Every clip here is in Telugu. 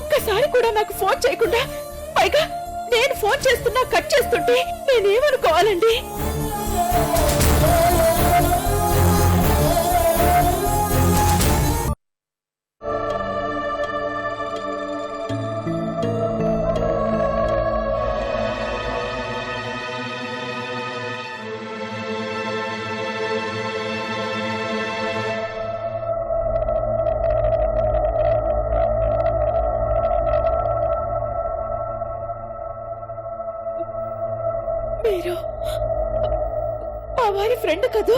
ఒక్కసారి కూడా నాకు ఫోన్ చేయకుండా, పైగా నేను ఫోన్ చేస్తున్నా కట్ చేస్తుంటే నేనేమనుకోవాలండి? మీరు మా వారి ఫ్రెండ్ కదూ?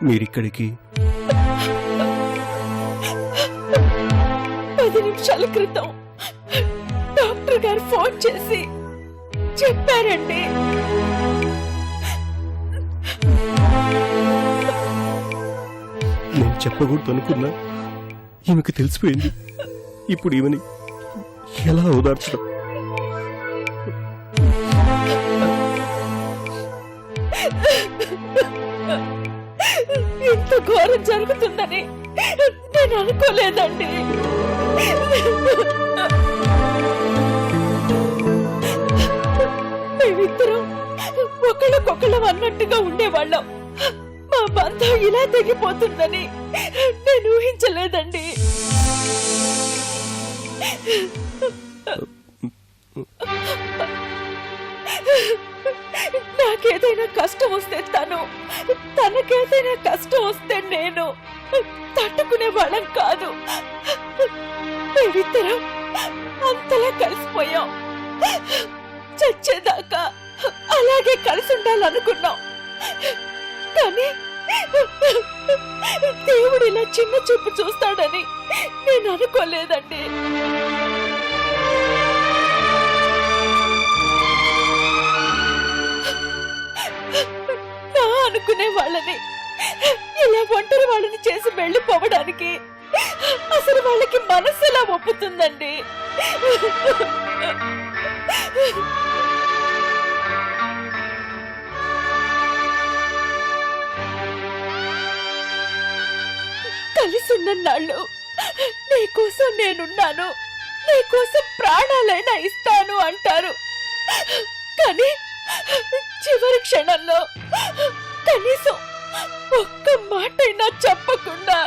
మీరిక్కడికి 10 నిమిషాల క్రితం డాక్టర్ గారు ఫోన్ చేసి చెప్పారండి. నేను చెప్పకూడదు అనుకున్నా, ఈమెకి తెలిసిపోయింది. ఇప్పుడు ఈమెని ఎలా ఓదార్చడం? ఇంత ఘోరం జరుగుతుందని నేను అనుకోలేదండి. మేమిద్దరం ఒకళ్ళకొకళ్ళం అన్నట్టుగా ఉండేవాళ్ళం. మా బంధం ఇలా తెగిపోతుందని నేను ఊహించలేదండి. నాకేదైనా కష్టం వస్తే తనకేదైనా కష్టం వస్తే నేను తట్టుకునే వాళ్ళం కాదు. మేమిద్దరం అంతలా కలిసిపోయాం. చచ్చేదాకా అలాగే కలిసి ఉండాలనుకున్నాం. కానీ దేవుడు ఇలా చిన్న చూపు చూస్తాడని నేను అనుకోలేదండి. నా అనుకునే వాళ్ళని ఇలా ఒంటరి వాళ్ళని చేసి వెళ్ళిపోవడానికి అసలు వాళ్ళకి మనసు ఎలా ఒప్పుతుందండి? కలిసున్న నాళ్ళు నీకోసం నేనున్నాను, నీకోసం ప్రాణాలైనా ఇస్తాను అంటారు. కానీ చివరి క్షణంలో కనీసం ఒక్క మాటైనా చెప్పకుండా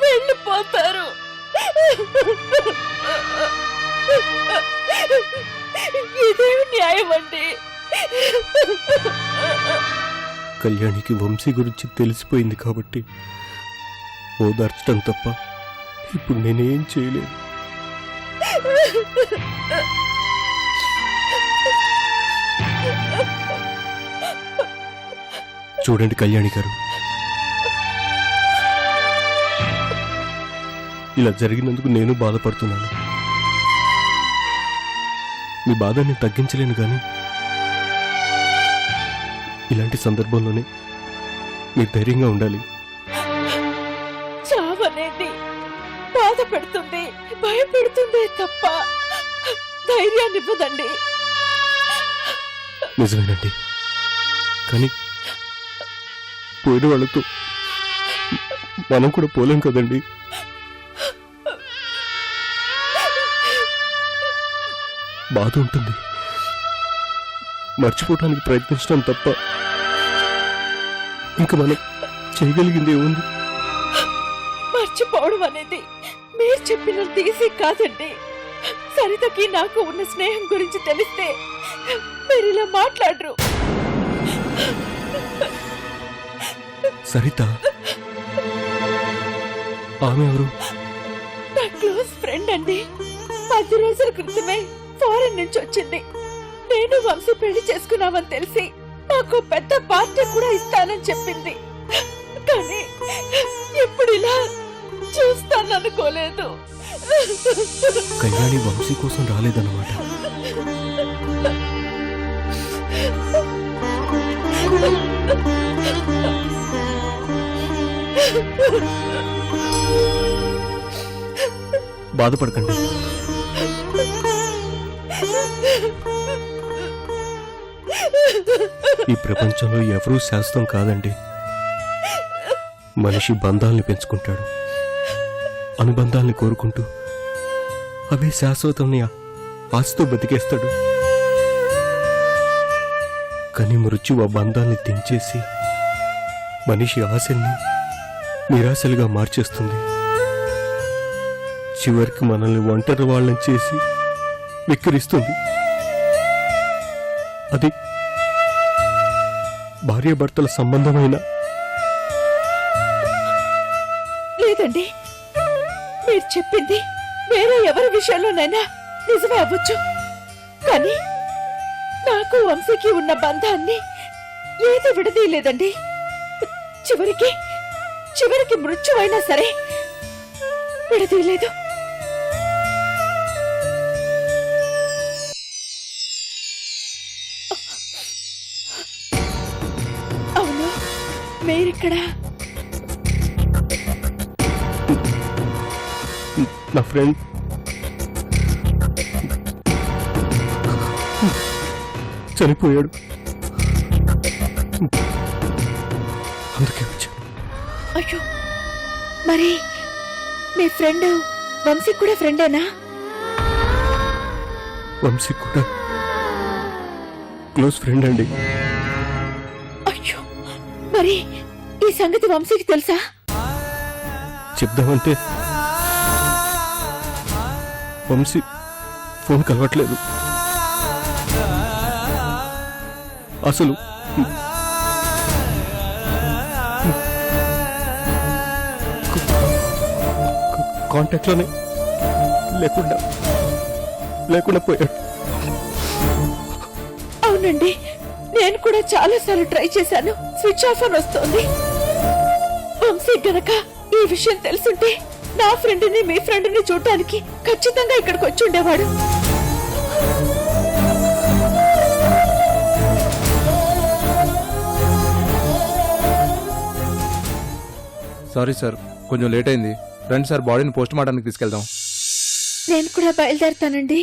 వెళ్ళిపోతారు. ఇదేమి న్యాయం అండి? కళ్యాణికి వంశీ గురించి తెలిసిపోయింది కాబట్టి ఓదార్చడం తప్ప ఇప్పుడు నేనేం చేయలేదు. చూడండి కళ్యాణి గారు, ఇలా జరిగినందుకు నేను బాధపడుతున్నాను. మీ బాధ నేను తగ్గించలేను, కానీ ఇలాంటి సందర్భంలోనే మీరు ధైర్యంగా ఉండాలి. చావనేది బాధ పెడుతుంది, భయపెడుతుంది తప్ప ధైర్యాన్ని ఇవ్వదండి. నిజమేనండి, కానీ పోయిన వాళ్ళతో మనం కూడా పోలేం కదండి. బాధ ఉంటుంది, మర్చిపోవడానికి ప్రయత్నించడం తప్ప ఇంకా మనం చేయగలిగింది ఏముంది? మర్చిపోవడం అనేది మీరు చెప్పినంత ఈజీ కాదండి. సరితకి నాకు ఉన్న స్నేహం గురించి తెలిస్తే మీరు ఇలా మాట్లాడరు. సరిత ఆమె ఎవరు? నా క్లోజ్ ఫ్రెండ్ అండి. 10 రోజుల క్రితమే ఫారెన్ నుంచి వచ్చింది. నేను వంశీ పెళ్లి చేసుకున్నామని తెలిసి నాకు పెద్ద పార్టీ కూడా ఇస్తానని చెప్పింది. కానీ ఎప్పుడు ఇలా చూస్తాననుకోలేదు. కళ్యాణి వంశీ కోసం రాలేదన్నమాట. బాధపడకండి, ఈ ప్రపంచంలో ఎవరూ శాశ్వతం కాదండి. మనిషి బంధాల్ని పెంచుకుంటాడు, అనుబంధాల్ని కోరుకుంటూ అవే శాశ్వతంని ఆశతో బతికేస్తాడు. కానీ మృత్యువు ఆ బంధాల్ని తెంచేసి మనిషి ఆశల్ని నిరాశలుగా మార్చేస్తుంది. చివరికి మనల్ని ఒంటరి వాళ్ళని చేసి విక్కిరిస్తుంది. అది భార్యాభర్తల సంబంధమైన లేదండి, మీరు చెప్పింది వేరే ఎవరి విషయంలోనైనా నిజమే అవ్వచ్చు. కానీ నాకు వంశీకి ఉన్న బంధాన్ని ఏది విడదీయలేదండి. చివరికి మృత్యువైనా సరే విడదీయలేదు. అవును, మీరిక్కడ నా ఫ్రెండ్ చనిపోయాడు, అందుకే వచ్చాను. అయ్యో, మరి మీ ఫ్రెండ్ వంశీ కూడా ఫ్రెండేనా? వంశీ కూడా క్లోజ్ ఫ్రెండ్ అండి. అయ్యో, మరి ఈ సంగతి వంశీకి తెలుసా? చెప్దామంటే వంశీ ఫోన్ కలవట్లేదు. అసలు కాంటాక్ట్లోనే లేకుండా పోయాడు. అవునండి, నేను కూడా చాలా సార్లు ట్రై చేశాను, స్విచ్ ఆఫ్ అని వస్తోంది. వంశీ గనక ఈ విషయం తెలుసుంటే నా ఫ్రెండ్ని మీ ఫ్రెండ్ని చూడటానికి ఖచ్చితంగా ఇక్కడికి వచ్చి ఉండేవాడు. సారీ సార్, కొంచెం లేట్ అయింది. రండి సార్, బాడీని పోస్ట్ మార్టానికి తీసుకెళ్దాం. నేను కూడా బయలుదేరుతానండి.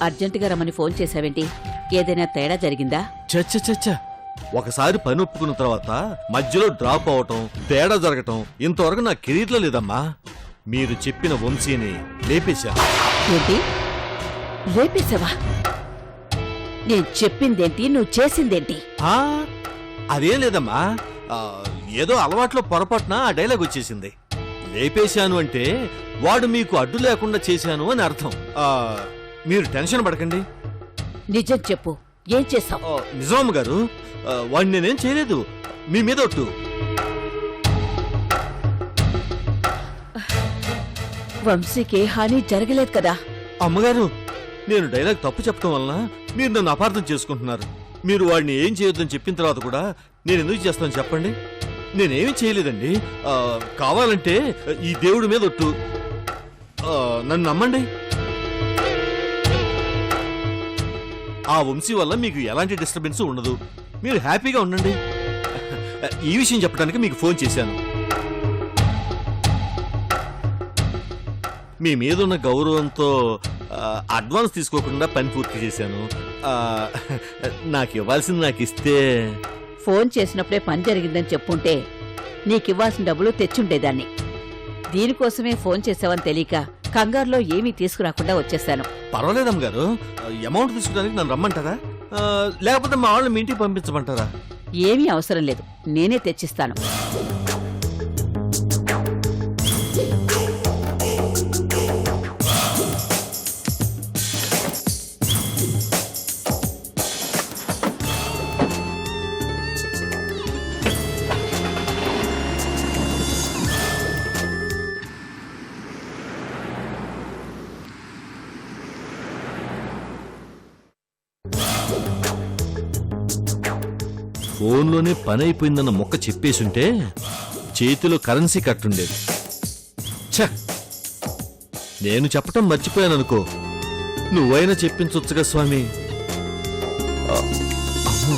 అర్జెంటుగా రమ్మని ఫోన్ చేశావేంటి? ఏదైనా తేడా జరిగిందా? చచ్చ ఒకసారి పని ఒప్పుకున్న తర్వాత మధ్యలో డ్రాప్ అవటం, తేడా జరగటం ఇంతవరకు నా కెరీర్లో లేదమ్మా. మీరు చెప్పిన వంశీని లేపేశా. ఏంటి రేపేశావా? నేను చెప్పిందేంటి, నువ్వు చేసిందేంటి? ఆ, అదేం లేదమ్మా, ఏదో అలవాట్లో పొరపాటున ఆ డైలాగ్ వచ్చేసింది. లేపేశాను అంటే వాడు మీకు అడ్డు లేకుండా చేశాను అని అర్థం. మీరు టెన్షన్ పడకండి. నిజం చెప్పు, ఏం చేశావు? నిజామ్మ గారు, వాడిని నేనేం చేయలేదు, మీ మీద ఒట్టు. వంశీకి హాని జరగలేదు కదా? అమ్మగారు, నేను డైలాగ్ తప్పు చెప్పడం వలన మీరు నన్ను అపార్థం చేసుకుంటున్నారు. మీరు వాడిని ఏం చేయొద్దని చెప్పిన తర్వాత కూడా నేను ఎందుకు చేస్తాను చెప్పండి? నేనేమీ చేయలేదండి. కావాలంటే ఈ దేవుడి మీద ఒట్టు, నన్ను నమ్మండి. ఆ వంశీ వల్ల మీకు ఎలాంటి డిస్టర్బెన్స్ ఉండదు. మీరు హ్యాపీగా ఉండండి. ఈ విషయం చెప్పడానికి మీకు ఫోన్ చేశాను. మీ మీద ఉన్న గౌరవంతో అడ్వాన్స్ తీసుకోకుండా పని పూర్తి చేశాను. నాకు ఇవ్వాల్సింది నాకు ఇస్తే. ఫోన్ చేసినప్పుడే పని జరిగిందని చెప్పుంటే నీకివ్వాల్సిన డబ్బులు తెచ్చుండేదాన్ని. దీనికోసమే ఫోన్ చేసావని తెలియక కంగారులో ఏమీ తీసుకురాకుండా వచ్చేశాను. పర్వాలేదమ్మ గారు, అమౌంట్ తీసుకోవడానికి నన్ను రమ్మంటారా, లేకపోతే మా వాళ్ళని మీ ఇంటికి పంపించమంటారా? ఏమీ అవసరం లేదు, నేనే తెచ్చిస్తాను. ఫోన్లోనే పని అయిపోయిందన్న మొక్క చెప్పేసుంటే చేతిలో కరెన్సీ కట్టుండేది. ఛ, నేను చెప్పటం మర్చిపోయాననుకో, నువ్వైనా చెప్పించొచ్చుగా స్వామి. అమ్మో.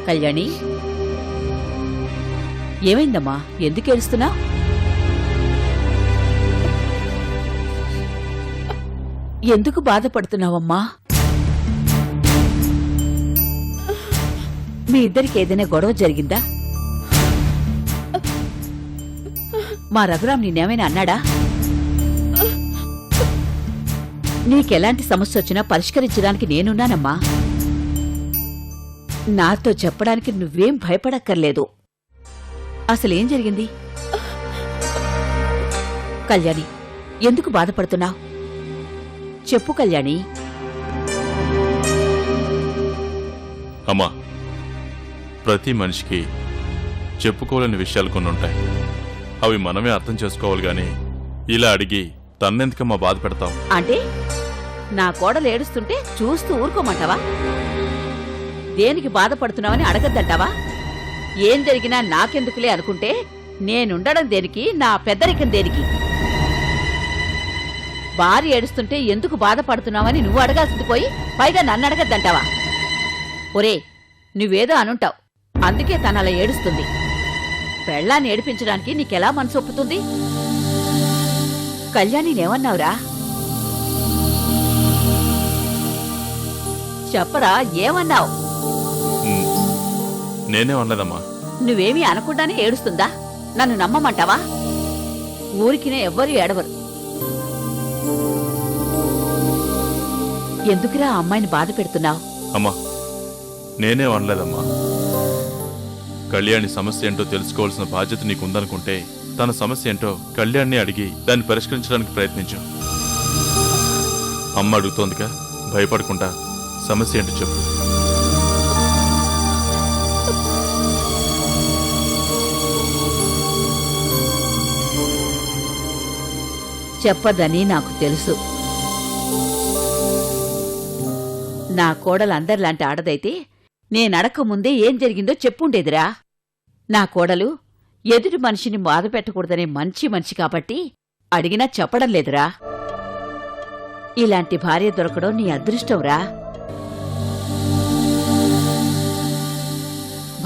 కళ్యాణి, ఏమైందమ్మా? ఎందుకు ఏడుస్తున్నా? ఎందుకు బాధపడుతున్నావమ్మా? మీ ఇద్దరికి ఏదైనా గొడవ జరిగిందా? మా రఘురాం నిన్నేమైనా అన్నాడా? నీకెలాంటి సమస్య వచ్చినా పరిష్కరించడానికి నేనున్నానమ్మా. నాతో చెప్పడానికి నువ్వేం భయపడక్కర్లేదు. అసలేం జరిగింది? కళ్యాణి, ఎందుకు బాధపడుతున్నావు? చెప్పు కళ్యాణి. అమ్మా, ప్రతి మనిషికి చెప్పుకోలేని విషయాలు కొన్ని ఉంటాయి. అవి మనమే అర్థం చేసుకోవాలి గాని ఇలా అడిగి తన్నెందుకమ్మా బాధ పెడతావు? అంటే నా కోడలు ఏడుస్తుంటే చూస్తూ ఊరుకోమంటావా? దేనికి బాధపడుతున్నావని అడగద్దంటావా? ఏం జరిగినా నాకెందుకులే అనుకుంటే నేనుండడం దేనికి? నా పెద్దరికం దేనికి? భార్య ఏడుస్తుంటే ఎందుకు బాధపడుతున్నావని నువ్వు అడగాల్సింది పోయి పైగా నన్ను అడగద్దంటావా? ఒరే, నువ్వేదో అనుంటావు, అందుకే తనలా ఏడుస్తుంది. పెళ్ళాన్ని ఏడిపించడానికి నీకెలా మనసు ఒప్పుతుంది? కళ్యాణినేమన్నావురా? చెప్పరా, ఏమన్నావు? నేనే అనలేదమ్మా. నువ్వేమీ అనకుండానే ఏడుస్తుందా? నన్ను నమ్మమంటావా? ఊరికినే ఎవ్వరూ ఏడవరు. ఎందుకురా ఆ అమ్మాయిని బాధ పెడుతున్నావు? అమ్మా, నేనే అనలేదమ్మా. కళ్యాణి సమస్య ఏంటో తెలుసుకోవాల్సిన బాధ్యత నీకుందనుకుంటే తన సమస్య ఏంటో కళ్యాణ్ని అడిగి దాన్ని పరిష్కరించడానికి ప్రయత్నించు. అమ్మ అడుగుతోందిగా, భయపడకుండా సమస్య ఏంటో చెప్పు. చెప్పదని నాకు తెలుసు. నా కోడలు అందరిలాంటి ఆడదైతే నేనడక్క ముందే ఏం జరిగిందో చెప్పుండేదిరా. నా కోడలు ఎదుటి మనిషిని బాధ పెట్టకూడదనే మంచి మనిషి కాబట్టి అడిగినా చెప్పడం లేదురా. ఇలాంటి భార్య దొరకడం నీ అదృష్టంరా.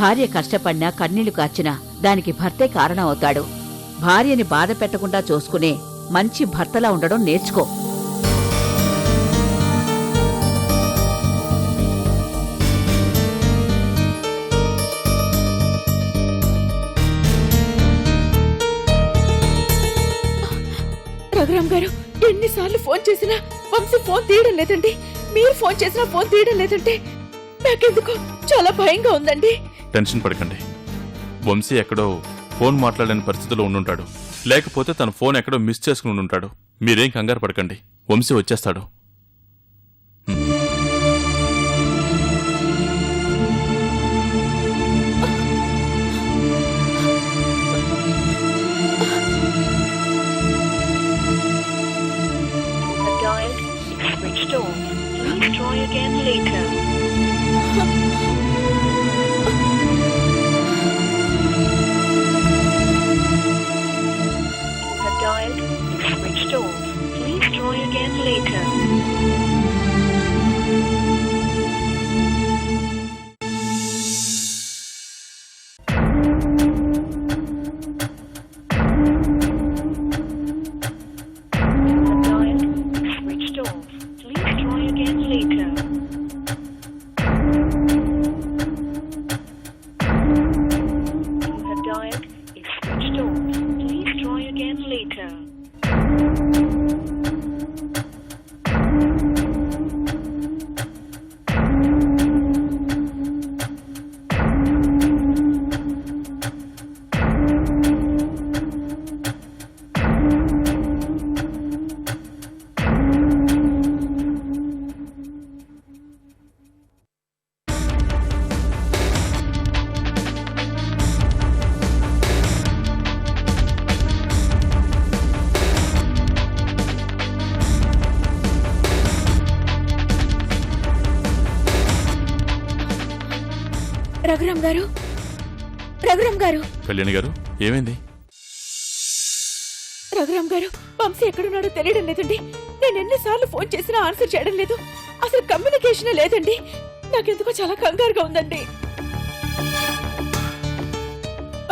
భార్య కష్టపడినా కన్నీళ్లు కార్చినా దానికి భర్తే కారణం అవుతాడు. భార్యని బాధ పెట్టకుండా చూసుకునే మంచి భర్తలా ఉండడం నేర్చుకో. రఘురామ్ గారు ఎన్నిసార్లు ఫోన్ చేసినా వంశీ ఫోన్ తీయడం లేదండి. మీరు ఫోన్ చేసినా ఫోన్ తీయడం లేదంటే నాకెందుకో చాలా భయంగా ఉందండి. టెన్షన్ పడకండి. వంశీ ఎక్కడో ఫోన్ మాట్లాడలేని పరిస్థితిలో ఉండుంటాడు, లేకపోతే తన ఫోన్ ఎక్కడో మిస్ చేసుకుని ఉండుంటాడు. మీరేం కంగారు పడకండి, వంశీ వచ్చేస్తాడు. The dial is switched off. Please try again later. The dial is switched off. Please try again later. The dial is switched off. Please try again later. The dial is switched off. Please try again later. Raghuram గారు, రఘురామ్ గారు, కళ్యాణి గారు, ఏమైంది? రఘురామ్ గారు, వంశీ ఎక్కడున్నాడో తెలియడం లేదండి. నేను ఎన్నిసార్లు ఫోన్ చేసినా ఆన్సర్ చేయడం లేదు. అసలు కమ్యూనికేషన్ లేదండి. నాకెందుకో చాలా కంగారుగా ఉందండి.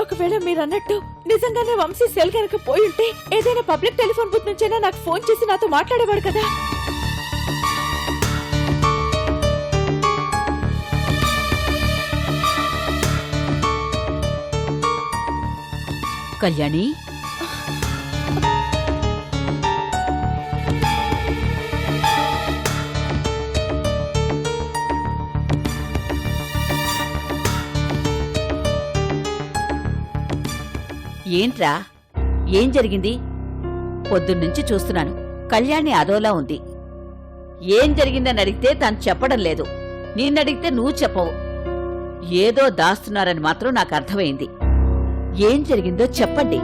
ఒకవేళ మీరు అన్నట్టు నిజంగానే వంశీ సెల్ కనుక పోయి ఉంటే ఏదైనా పబ్లిక్ టెలిఫోన్ బూత్ నుంచైనా నాకు ఫోన్ చేసి నాతో మాట్లాడేవాడు కదా. కళ్యాణి, ఏంట్రా, ఏం జరిగింది? పొద్దున్నుంచి చూస్తున్నాను, కళ్యాణి అదోలా ఉంది. ఏం జరిగిందని అడిగితే తను చెప్పడం లేదు, నిన్నడిగితే నువ్వు చెప్పవు. ఏదో దాస్తున్నారని మాత్రం నాకు అర్థమైంది. ఏం జరిగిందో చెప్పండి.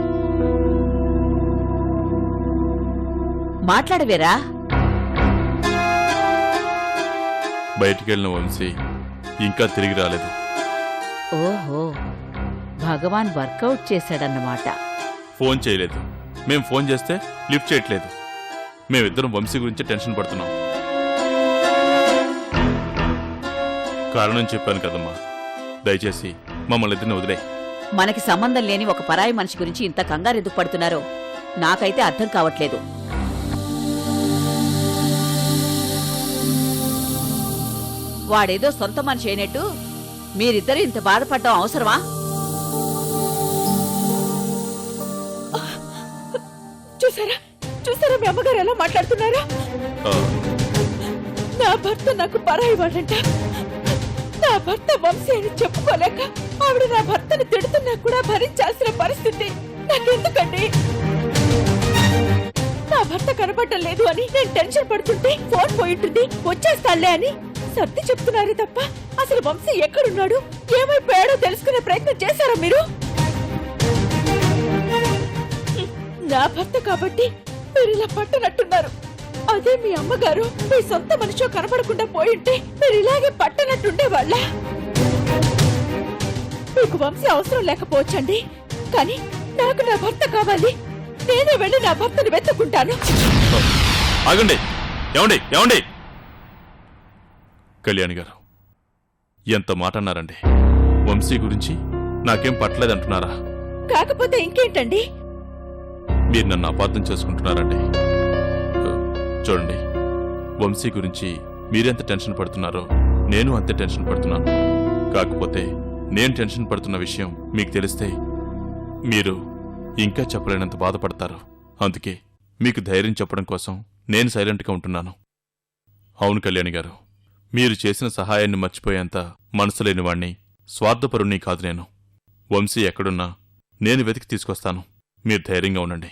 మాట్లాడవేరా? బయటికెళ్ళిన వంశీ ఇంకా తిరిగి రాలేదు. ఓహో, భగవాన్ వర్కౌట్ చేశాడన్నమాట. ఫోన్ చేయలేదు. మేం ఫోన్ చేస్తే లిఫ్ట్ చేయట్లేదు. మేమిద్దరం వంశీ గురించి టెన్షన్ పడుతున్నాం. కారణం చెప్పాను కదమ్మా, దయచేసి మమ్మల్ని ఇద్దరిని వదిలే. మనకి సంబంధం లేని ఒక పరాయి మనిషి గురించి ఇంత కంగారు ఎందుకు పడుతున్నారో నాకైతే అర్థం కావట్లేదు. వాడేదో సొంత మనిషి అయినట్టు మీరిద్దరూ ఇంత బాధపడడం అవసరమా? చూసారా, చూసారా మీ అమ్మగారు ఎలా మాట్లాడుతున్నారా? నా భర్త నాకు పరాయి వాడంట. నా భర్త వంశీ అని చెప్పుకోలేక ఆవిడ నా భర్తను తిడుతున్నా కూడా భరించాల్సిన పరిస్థితి నాకెందుకండి? నా భర్త కనపడటం లేదు అని నేను టెన్షన్ పడుతుంటే ఫోన్ పోయింటుంది, వచ్చేస్తానులే అని సర్ది చెప్తున్నారు తప్ప అసలు వంశీ ఎక్కడున్నాడు, ఏమైపోయాడో తెలుసుకునే ప్రయత్నం చేశారా మీరు? నా భర్త కాబట్టి మీరు ఇలా పట్టనట్టున్నారు. అదే మీ అమ్మగారు మీ సొంత మనిషో కనపడకుండా పోయింటే మీరు ఇలాగే పట్టనట్టుండేవాళ్ళ. మీకు వంశీ అవసరం లేకపోవచ్చండి, కానీ నాకు నా భర్త కావాలి. నేనే వెళ్ళి నా భర్తను వెతుక్కుంటాను. ఆగండి, ఏమండి ఏమండి? కళ్యాణి గారు, ఎంత మాట అన్నారండి? వంశీ గురించి నాకేం పట్టలేదంటున్నారా? కాకపోతే ఇంకేంటండి? మీరు నన్ను అపార్థం చేసుకుంటున్నారండి. చూడండి, వంశీ గురించి మీరెంత టెన్షన్ పడుతున్నారో నేను అంతే టెన్షన్ పడుతున్నాను. కాకపోతే నేను టెన్షన్ పడుతున్న విషయం మీకు తెలిస్తే మీరు ఇంకా చెప్పలేనంత బాధపడతారు. అందుకే మీకు ధైర్యం చెప్పడం కోసం నేను సైలెంట్గా ఉంటున్నాను. అవును కళ్యాణి గారు, మీరు చేసిన సహాయాన్ని మర్చిపోయేంత మనసు లేనివాణ్ణి, స్వార్థపరుణ్ణి కాదు నేను. వంశీ ఎక్కడున్నా నేను వెతికి తీసుకొస్తాను. మీరు ధైర్యంగా ఉండండి.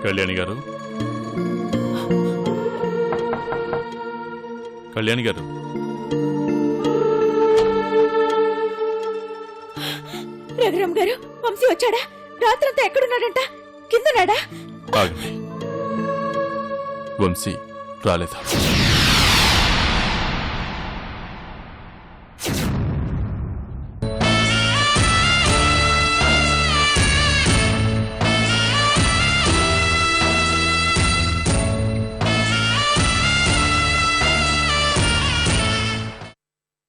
కళ్యాణి గారు, కళ్యాణి గారు, రఘురామ్ గారు, వంశీ వచ్చాడా? రాత్రంతా ఎక్కడున్నాడంట? కిందన్నాడా? ఆగండి. వంశీ రాలేదా?